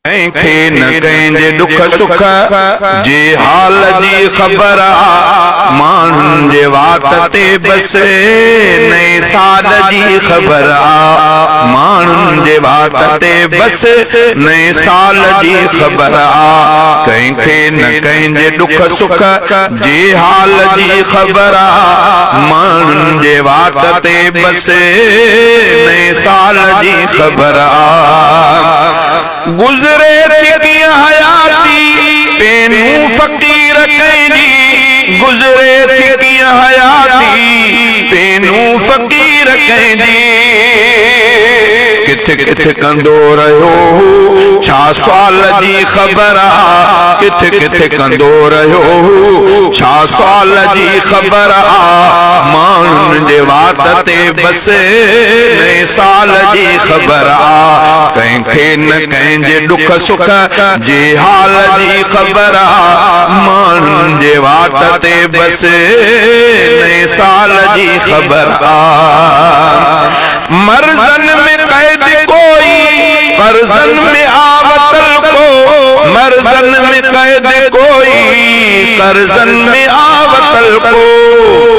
कंहिंखे न कंहिंजे दुख सुख जे हाल जी ख़बर आ, माण्हुनि जे वात ते बस नए साल जी ख़बर आ, माण्हुनि जे वात ते बस नए साल जी ख़बर आ। कंहिंखे न कंहिंजे दुख सुख जे हाल जी ख़बर आ, माण्हुनि जे वात ते बस नए साल जी ख़बर आ। गुज़रे थी हयाती पेनू फ़कीर कंहिंजी, गुज़रे थी हयाती पेनू फ़कीर कंहिंजी, किथे किथे कंदो रहियो छा साल जी ख़बर आ, किथे किथे कंदो रहियो छा साल जी ख़बर आ, माण्हुनि जे वात ते बस नए साल जी ख़बर आ। कंहिंखे न कंहिंजे दुख सुख जे हाल जी ख़बर आ, माण्हुनि जे वात ते बस नए साल जी ख़बर आ। मर्ज़न में कैद कोई कर्ज़न में आवतल को, मर्ज़न में कैद कोई कर्ज़न में आवतल को,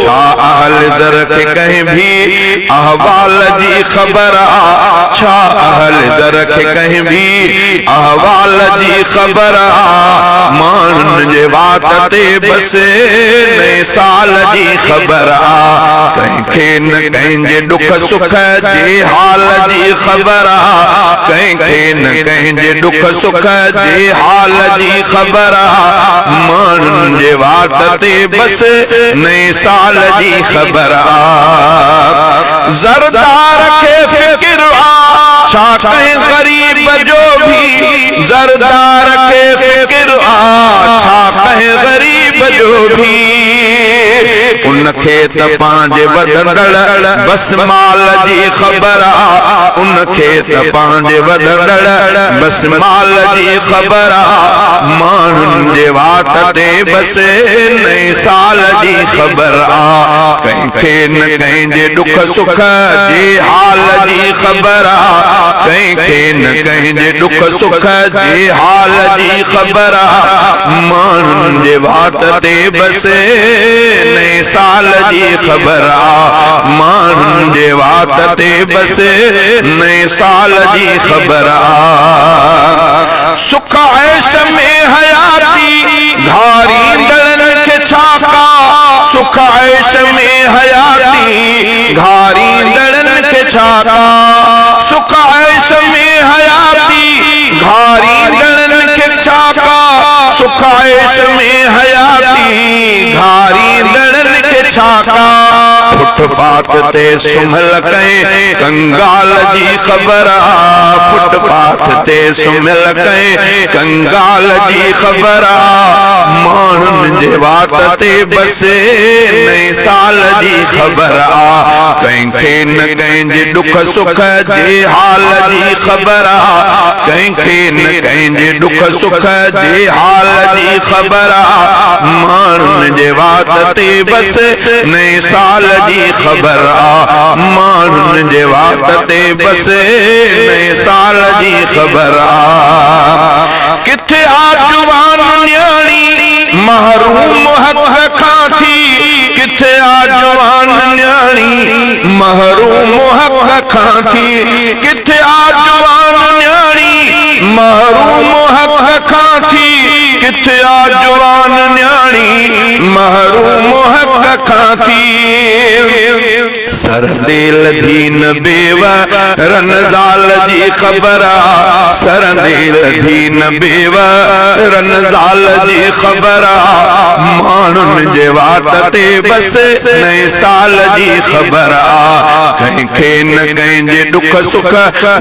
छा अहल ज़र के कहीं भी अहवाल जी ख़बर आ, छा अहल ज़र के कहीं भी अहवाल जी ख़बर आ, माण्हुनि जे वात ते बस नए साल जी ख़बर आ। कंहिंखे न कंहिंजे दुख सुख जे हाल जी ख़बर आ, कंहिंखे न कंहिंजे दुख सुख जे हाल जी ख़बर आ, माण्हुनि जे वात ते बस नए साल जी ख़बर आ। ज़रदार खे फ़िक्र आ छा कंहिं ग़रीब जो भी, ज़रदार खे फ़िक्र आ छा कंहिं ग़रीब जो भी, उनखे त पंहिंजे वधंदड़ बस माल जी ख़बर आ, उनखे त पंहिंजे वधंदड़ बस माल जी ख़बर आ, माण्हुनि जे वात ते बस नए साल जी ख़बर आ। कंहिंखे न कंहिंजे दुख सुख जे हाल जी ख़बर आ, कंहिंखे न कंहिंजे दुख सुख जे हाल जी ख़बर आ, माण्हुनि जे वात ते बस नए साल जी ख़बर आ, माण्हुनि जे वात ते बस नए साल जी ख़बर आ। सुख ऐश में हयाती घारींदड़नि खे छा का, सुख ऐश में हयाती घारींदड़नि खे छा का, सुख ऐश में हयाती घारींदड़नि खे छा का, सुख ऐश में हयाती घारींदड़नि खे छा का, फुटपाथ ते सुम्हल कंहिं कंगाल जी ख़बर आ, फुटपाथ ते सुम्हल कंहिं कंगाल जी ख़बर आ, माण्हुनि जे वात ते बस नए साल जी ख़बर आ। कंहिंखे न कंहिंजे दुख सुख जे हाल जी ख़बर आ, कंहिंखे न कंहिंजे दुख सुख जे हाल जी ख़बर आ, माण्हुनि जे वात ते बस नए साल जी ख़बर आ, माण्हुनि जे वात ते बस नए साल जी ख़बर आ। किथे आ जुवान न्याणी महरूम हक़ खां थी, किथे आ जुवान न्याणी महरूम हक़ खां थी, किथे आ जुवान न्याणी महरूम हक़ खां थी, किथे आ जुवान न्याणी महरूम हक़ खां थी। सरदेल दीन बेवा रनज़ाल जी ख़बर आ, सरदेल दीन बेवा रनज़ाल जी ख़बर आ, माण्हुनि जे वात ते बस नए साल जी ख़बर आ। कंहिंखे न कंहिंजे दुख सुख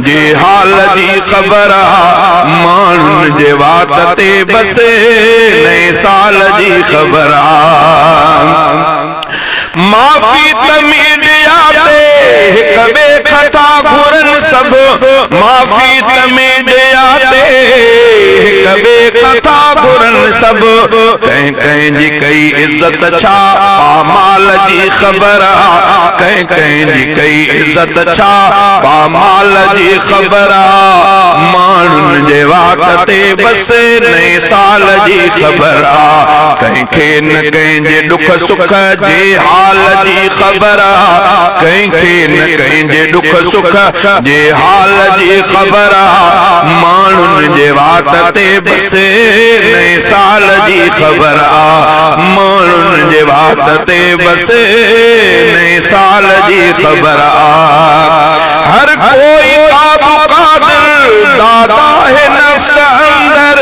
जे हाल जी ख़बर आ, माण्हुनि जे वात ते बस नए साल जी ख़बर आ। माफ़ी तमीद याते हिक ॿिए खां था घुरनि सभु, माफ़ी तमीद याते हिक ॿिए खां था घुरनि सभु, कंहिं कंहिंजी कई इज़त छा पामाल जी ख़बर आ, कंहिं कंहिंजी कई इज़त छा पामाल जी ख़बर आ, माण्हुनि जे वात वात ते बस नए साल जी ख़बर आ कंहिंखे न कंहिंजे दुख सुख जे हाल जी ख़बर आ कंहिंखे न कंहिंजे दुख सुख जे हाल जी ख़बर आ माण्हुनि जे वात ते बस नए साल जी ख़बर आ माण्हुनि जे वात ते बस नए साल जी ख़बर आ हर कोई काबू कादिर दादा है नफ्स अंदर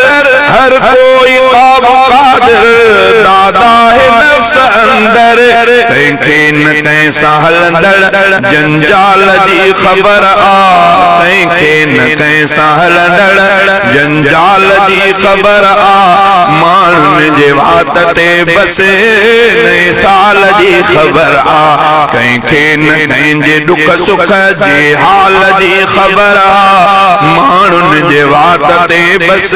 हर कोई काबू कादिर दादा है नफ्स अंदर कंहिंखे न कंहिं सां हलंदड़ जंजाल जी ख़बर आ कंहिंखे न कंहिं सां हलंदड़ जंजाल जी ख़बर आ माण्हुनि जे वात ते बस नए साल जी ख़बर आ कंहिंखे न कंहिंजे दुख सुख जे हाल जी ख़बर आ माण्हुनि जे वात ते बस